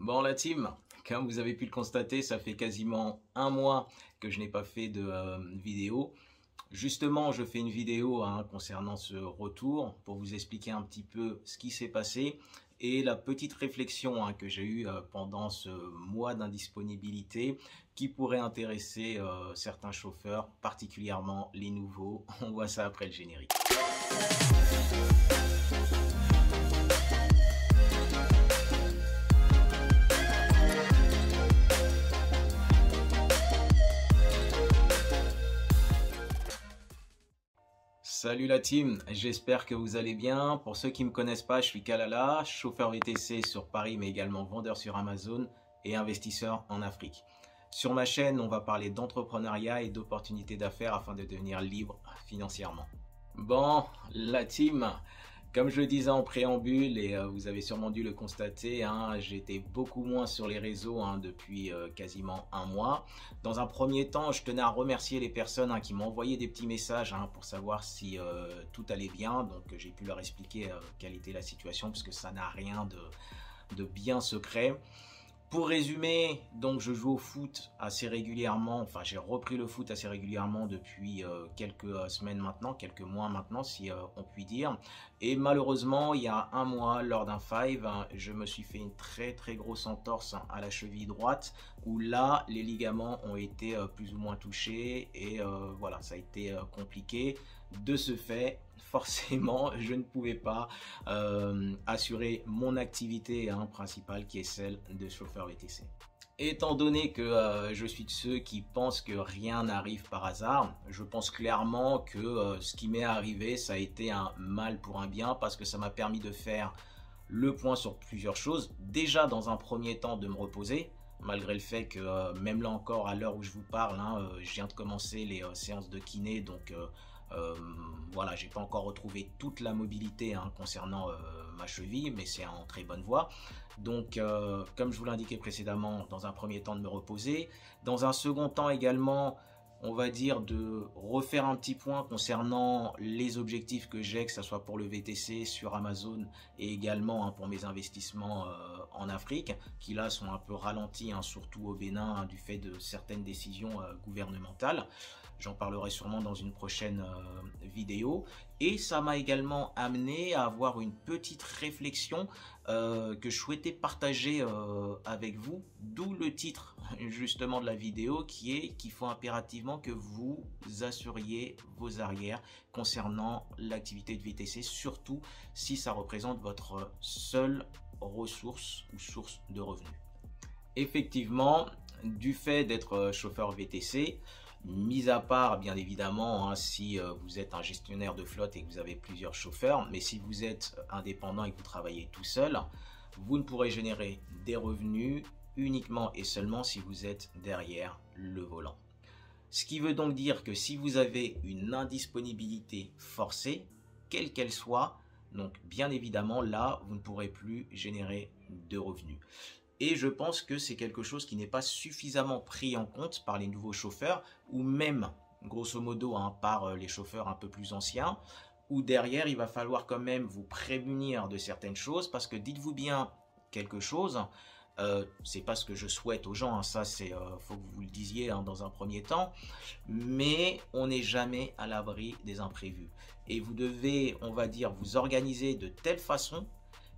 Bon la team, comme vous avez pu le constater, ça fait quasiment un mois que je n'ai pas fait de vidéo. Justement, je fais une vidéo concernant ce retour pour vous expliquer un petit peu ce qui s'est passé et la petite réflexion que j'ai eue pendant ce mois d'indisponibilité qui pourrait intéresser certains chauffeurs, particulièrement les nouveaux. On voit ça après le générique. Salut la team, j'espère que vous allez bien. Pour ceux qui ne me connaissent pas, je suis Kalala, chauffeur VTC sur Paris mais également vendeur sur Amazon et investisseur en Afrique. Sur ma chaîne, on va parler d'entrepreneuriat et d'opportunités d'affaires afin de devenir libre financièrement. Bon, la team, comme je le disais en préambule et vous avez sûrement dû le constater, j'étais beaucoup moins sur les réseaux depuis quasiment un mois. Dans un premier temps, je tenais à remercier les personnes qui m'ont envoyé des petits messages pour savoir si tout allait bien. Donc j'ai pu leur expliquer quelle était la situation parce que ça n'a rien de bien secret. Pour résumer, donc je joue au foot assez régulièrement, enfin j'ai repris le foot assez régulièrement depuis quelques semaines maintenant, quelques mois maintenant si on peut dire. Et malheureusement, il y a un mois, lors d'un five, je me suis fait une très grosse entorse à la cheville droite où là, les ligaments ont été plus ou moins touchés et voilà, ça a été compliqué. De ce fait, forcément, je ne pouvais pas assurer mon activité principale qui est celle de chauffeur VTC. Étant donné que je suis de ceux qui pensent que rien n'arrive par hasard, je pense clairement que ce qui m'est arrivé, ça a été un mal pour un bien parce que ça m'a permis de faire le point sur plusieurs choses. Déjà, dans un premier temps, de me reposer, malgré le fait que même là encore, à l'heure où je vous parle, je viens de commencer les séances de kiné, donc voilà, j'ai pas encore retrouvé toute la mobilité concernant ma cheville, mais c'est en très bonne voie. Donc comme je vous l'indiquais précédemment, dans un premier temps de me reposer, dans un second temps également, on va dire de refaire un petit point concernant les objectifs que j'ai, que ce soit pour le VTC sur Amazon et également pour mes investissements en Afrique, qui là sont un peu ralentis, surtout au Bénin, du fait de certaines décisions gouvernementales. J'en parlerai sûrement dans une prochaine vidéo. Et ça m'a également amené à avoir une petite réflexion que je souhaitais partager avec vous. D'où le titre justement de la vidéo qui est qu'il faut impérativement que vous assuriez vos arrières concernant l'activité de VTC, surtout si ça représente votre seule ressource ou source de revenus. Effectivement, du fait d'être chauffeur VTC, mis à part bien évidemment si vous êtes un gestionnaire de flotte et que vous avez plusieurs chauffeurs, mais si vous êtes indépendant et que vous travaillez tout seul, vous ne pourrez générer des revenus uniquement et seulement si vous êtes derrière le volant. Ce qui veut donc dire que si vous avez une indisponibilité forcée, quelle qu'elle soit, donc bien évidemment là vous ne pourrez plus générer de revenus. Et je pense que c'est quelque chose qui n'est pas suffisamment pris en compte par les nouveaux chauffeurs ou même grosso modo par les chauffeurs un peu plus anciens, où derrière il va falloir quand même vous prémunir de certaines choses parce que dites-vous bien quelque chose, c'est pas ce que je souhaite aux gens, ça c'est faut que vous le disiez dans un premier temps, mais on n'est jamais à l'abri des imprévus et vous devez, on va dire, vous organiser de telle façon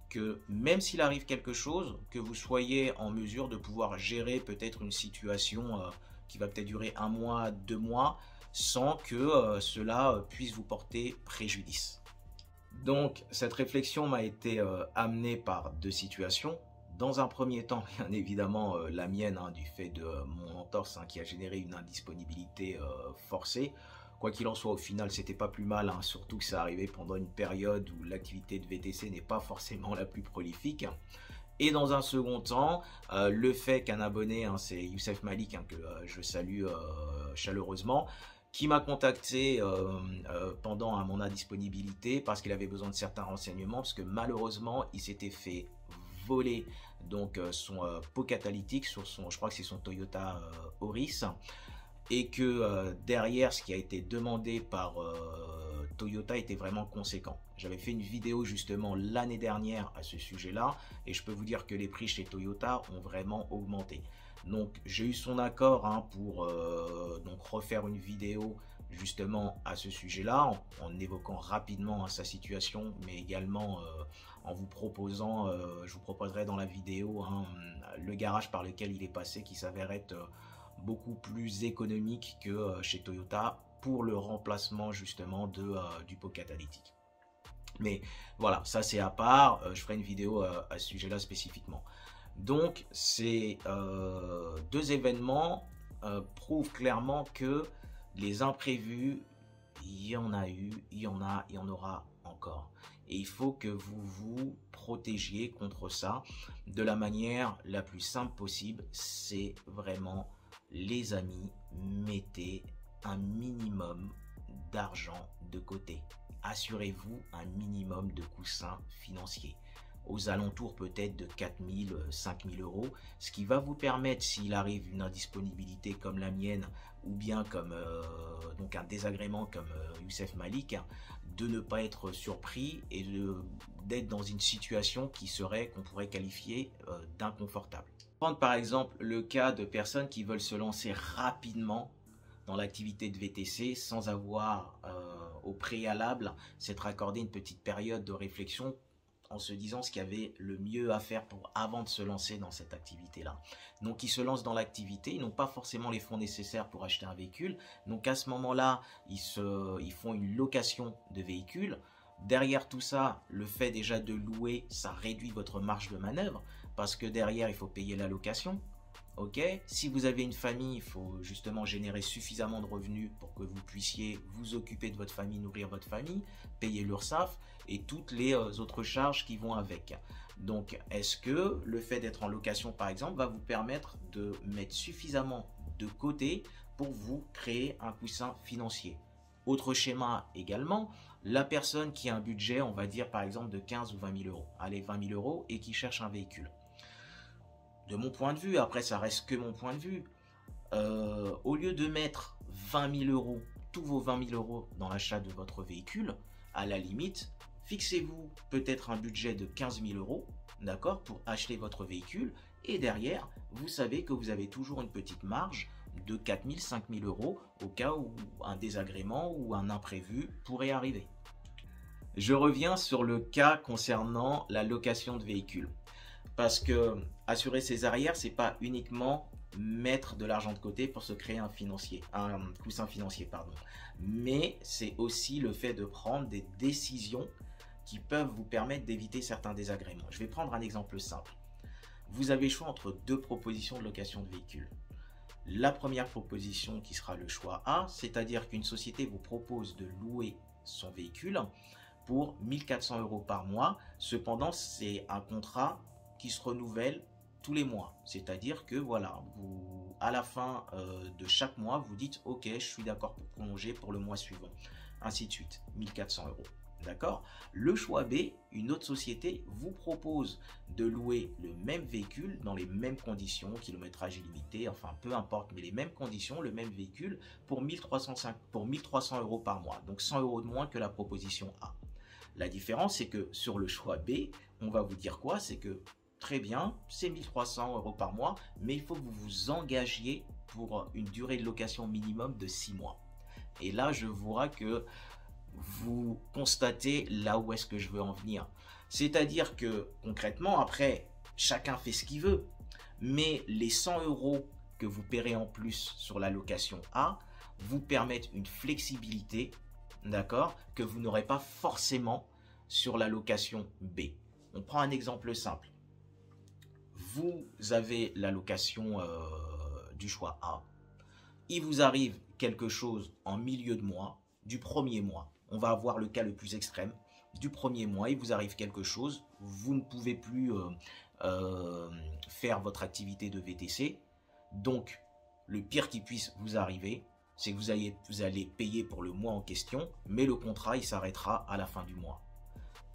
que même s'il arrive quelque chose, que vous soyez en mesure de pouvoir gérer peut-être une situation qui va peut-être durer un mois, 2 mois, sans que cela puisse vous porter préjudice. Donc cette réflexion m'a été amenée par deux situations. Dans un premier temps, bien évidemment, la mienne, du fait de mon entorse qui a généré une indisponibilité forcée. Quoi qu'il en soit, au final, c'était pas plus mal, surtout que ça arrivait pendant une période où l'activité de VTC n'est pas forcément la plus prolifique. Et dans un second temps, le fait qu'un abonné, c'est Youssef Malik, que je salue chaleureusement, qui m'a contacté pendant mon indisponibilité parce qu'il avait besoin de certains renseignements, parce que malheureusement, il s'était fait voler donc son pot catalytique sur son, je crois que c'est son Toyota Auris. Et que derrière, ce qui a été demandé par Toyota était vraiment conséquent. J'avais fait une vidéo justement l'année dernière à ce sujet-là et je peux vous dire que les prix chez Toyota ont vraiment augmenté. Donc j'ai eu son accord pour donc refaire une vidéo justement à ce sujet-là en évoquant rapidement sa situation, mais également en vous proposant, je vous proposerai dans la vidéo le garage par lequel il est passé qui s'avère être beaucoup plus économique que chez Toyota pour le remplacement justement du pot catalytique. Mais voilà, ça c'est à part, je ferai une vidéo à ce sujet-là spécifiquement. Donc ces deux événements prouvent clairement que les imprévus, il y en a eu, il y en aura encore. Et il faut que vous vous protégiez contre ça de la manière la plus simple possible. C'est vraiment, les amis, mettez un minimum d'argent de côté. Assurez-vous un minimum de coussin financier, aux alentours peut-être de 4 000, 5 000 euros, ce qui va vous permettre, s'il arrive une indisponibilité comme la mienne, ou bien comme donc un désagrément comme Youssef Malik, de ne pas être surpris et d'être dans une situation qui serait, qu'on pourrait qualifier d'inconfortable. Prendre par exemple le cas de personnes qui veulent se lancer rapidement dans l'activité de VTC sans avoir au préalable s'être accordé une petite période de réflexion en se disant ce qu'il y avait le mieux à faire avant de se lancer dans cette activité-là. Donc ils se lancent dans l'activité, ils n'ont pas forcément les fonds nécessaires pour acheter un véhicule. Donc à ce moment-là, ils font une location de véhicule. Derrière tout ça, le fait déjà de louer, ça réduit votre marge de manœuvre parce que derrière, il faut payer la location. Ok, si vous avez une famille, il faut justement générer suffisamment de revenus pour que vous puissiez vous occuper de votre famille, nourrir votre famille, payer l'URSSAF et toutes les autres charges qui vont avec. Donc, est-ce que le fait d'être en location, par exemple, va vous permettre de mettre suffisamment de côté pour vous créer un coussin financier? Autre schéma également, la personne qui a un budget, on va dire par exemple de 15 ou 20 000 euros, allez 20 000 euros et qui cherche un véhicule. De mon point de vue, après ça reste que mon point de vue, au lieu de mettre 20 000 euros, tous vos 20 000 euros dans l'achat de votre véhicule, à la limite, fixez-vous peut-être un budget de 15 000 euros, d'accord, pour acheter votre véhicule, et derrière, vous savez que vous avez toujours une petite marge de 4 000, 5 000 euros au cas où un désagrément ou un imprévu pourrait arriver. Je reviens sur le cas concernant la location de véhicules. Parce que assurer ses arrières, c'est pas uniquement mettre de l'argent de côté pour se créer un coussin financier, pardon. Mais c'est aussi le fait de prendre des décisions qui peuvent vous permettre d'éviter certains désagréments. Je vais prendre un exemple simple. Vous avez le choix entre deux propositions de location de véhicules. La première proposition qui sera le choix A, c'est-à-dire qu'une société vous propose de louer son véhicule pour 1 400 euros par mois. Cependant, c'est un contrat qui se renouvelle tous les mois. C'est-à-dire que voilà, à la fin de chaque mois, vous dites ok, je suis d'accord pour prolonger pour le mois suivant. Ainsi de suite, 1 400 euros. D'accord? Le choix B, une autre société vous propose de louer le même véhicule dans les mêmes conditions, kilométrage illimité, enfin peu importe, mais les mêmes conditions, le même véhicule pour 1 300 euros par mois. Donc 100 euros de moins que la proposition A. La différence, c'est que sur le choix B, on va vous dire quoi? C'est que très bien, c'est 1 300 euros par mois, mais il faut que vous vous engagiez pour une durée de location minimum de 6 mois. Et là, je vois que vous constatez là où est-ce que je veux en venir. C'est-à-dire que concrètement, après, chacun fait ce qu'il veut, mais les 100 euros que vous paierez en plus sur la location A vous permettent une flexibilité, d'accord, que vous n'aurez pas forcément sur la location B. On prend un exemple simple. Vous avez la location du choix A. Il vous arrive quelque chose en milieu de mois, du premier mois. On va avoir le cas le plus extrême. Du premier mois, il vous arrive quelque chose. Vous ne pouvez plus faire votre activité de VTC. Donc, le pire qui puisse vous arriver, c'est que vous allez payer pour le mois en question, mais le contrat, il s'arrêtera à la fin du mois.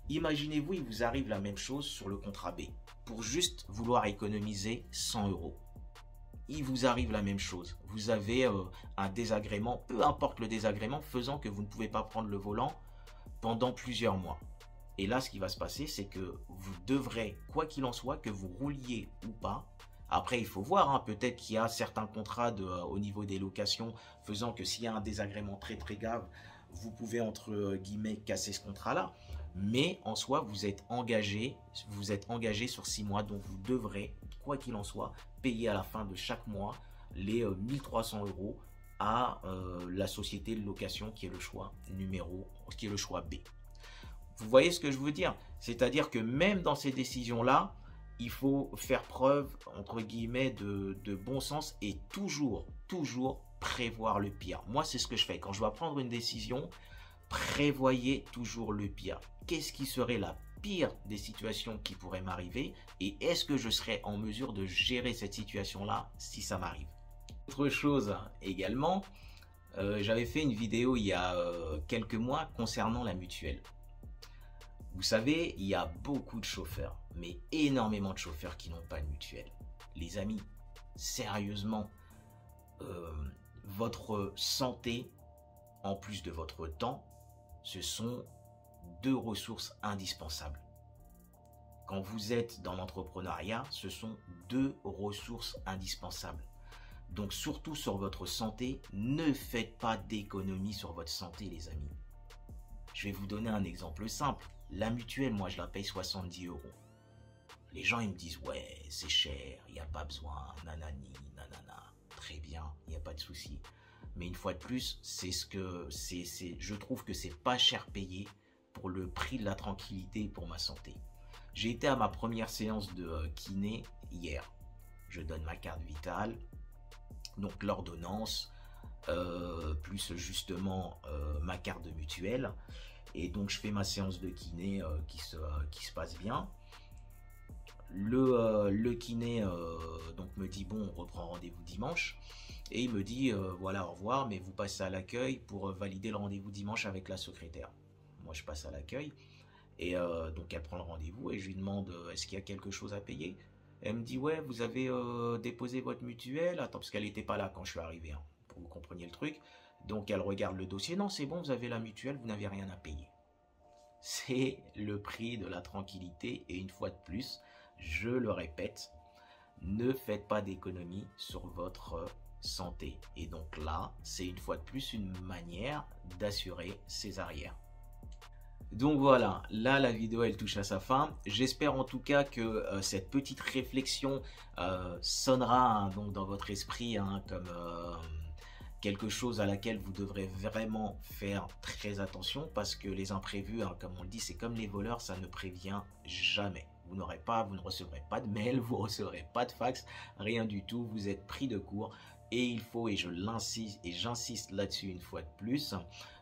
Imaginez-vous, il vous arrive la même chose sur le contrat B, pour juste vouloir économiser 100 euros. Il vous arrive la même chose. Vous avez un désagrément, peu importe le désagrément, faisant que vous ne pouvez pas prendre le volant pendant plusieurs mois. Et là, ce qui va se passer, c'est que vous devrez, quoi qu'il en soit, que vous rouliez ou pas. Après, il faut voir, hein, peut-être qu'il y a certains contrats au niveau des locations faisant que s'il y a un désagrément très très grave, vous pouvez entre guillemets casser ce contrat-là. Mais en soi, vous êtes engagé sur 6 mois, donc vous devrez, quoi qu'il en soit, payer à la fin de chaque mois les 1300 € à la société de location qui est le choix B. Vous voyez ce que je veux dire? C'est-à-dire que même dans ces décisions-là, il faut faire preuve, entre guillemets, de bon sens et toujours prévoir le pire. Moi, c'est ce que je fais. Quand je dois prendre une décision, prévoyez toujours le pire. Qu'est-ce qui serait la pire des situations qui pourraient m'arriver? Et est-ce que je serais en mesure de gérer cette situation-là si ça m'arrive? Autre chose également, j'avais fait une vidéo il y a quelques mois concernant la mutuelle. Vous savez, il y a beaucoup de chauffeurs, mais énormément de chauffeurs qui n'ont pas de mutuelle. Les amis, sérieusement, votre santé, en plus de votre temps, ce sont 2 ressources indispensables. Quand vous êtes dans l'entrepreneuriat, ce sont 2 ressources indispensables. Donc surtout sur votre santé, ne faites pas d'économie sur votre santé, les amis. Je vais vous donner un exemple simple. La mutuelle, moi, je la paye 70 €. Les gens, ils me disent, ouais, c'est cher, il n'y a pas besoin, nanani, nanana. Très bien, il n'y a pas de souci. Mais une fois de plus, je trouve que c'est pas cher payé pour le prix de la tranquillité et pour ma santé. J'ai été à ma première séance de kiné hier. Je donne ma carte vitale, donc l'ordonnance, plus justement ma carte de mutuelle. Et donc je fais ma séance de kiné qui se passe bien. Le kiné donc me dit bon, on reprend rendez-vous dimanche. Et il me dit voilà, au revoir, mais vous passez à l'accueil pour valider le rendez-vous dimanche avec la secrétaire. Moi je passe à l'accueil et donc elle prend le rendez-vous et je lui demande est-ce qu'il y a quelque chose à payer. Elle me dit ouais, vous avez déposé votre mutuelle. Attends, parce qu'elle n'était pas là quand je suis arrivé, hein, pour que vous compreniez le truc. Donc elle regarde le dossier, non c'est bon, vous avez la mutuelle, vous n'avez rien à payer. C'est le prix de la tranquillité et une fois de plus, je le répète, ne faites pas d'économie sur votre santé. Et donc là, c'est une fois de plus une manière d'assurer ses arrières. Donc voilà, là la vidéo elle touche à sa fin. J'espère en tout cas que cette petite réflexion sonnera hein, donc dans votre esprit hein, comme quelque chose à laquelle vous devrez vraiment faire très attention parce que les imprévus, hein, comme on le dit, c'est comme les voleurs, ça ne prévient jamais. Vous ne recevrez pas de mail, vous ne recevrez pas de fax, rien du tout, vous êtes pris de court et il faut, et j'insiste là-dessus une fois de plus,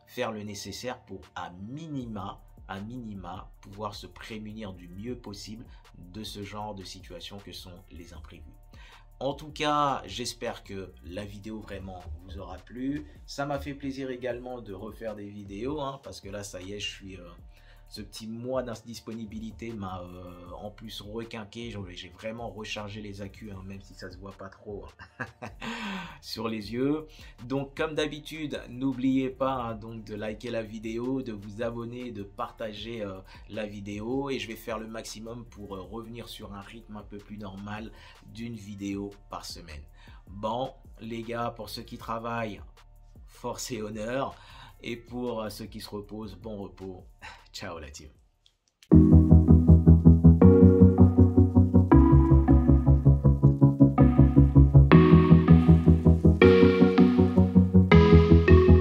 faire le nécessaire pour à minima pouvoir se prémunir du mieux possible de ce genre de situation que sont les imprévus. En tout cas, j'espère que la vidéo vraiment vous aura plu. Ça m'a fait plaisir également de refaire des vidéos, hein, parce que là, ça y est, ce petit mois d'indisponibilité m'a en plus requinqué. J'ai vraiment rechargé les accus, hein, même si ça se voit pas trop hein, sur les yeux. Donc, comme d'habitude, n'oubliez pas hein, donc de liker la vidéo, de vous abonner, de partager la vidéo. Et je vais faire le maximum pour revenir sur un rythme un peu plus normal d'une vidéo par semaine. Bon, les gars, pour ceux qui travaillent, force et honneur. Et pour ceux qui se reposent, bon repos. Ciao la team.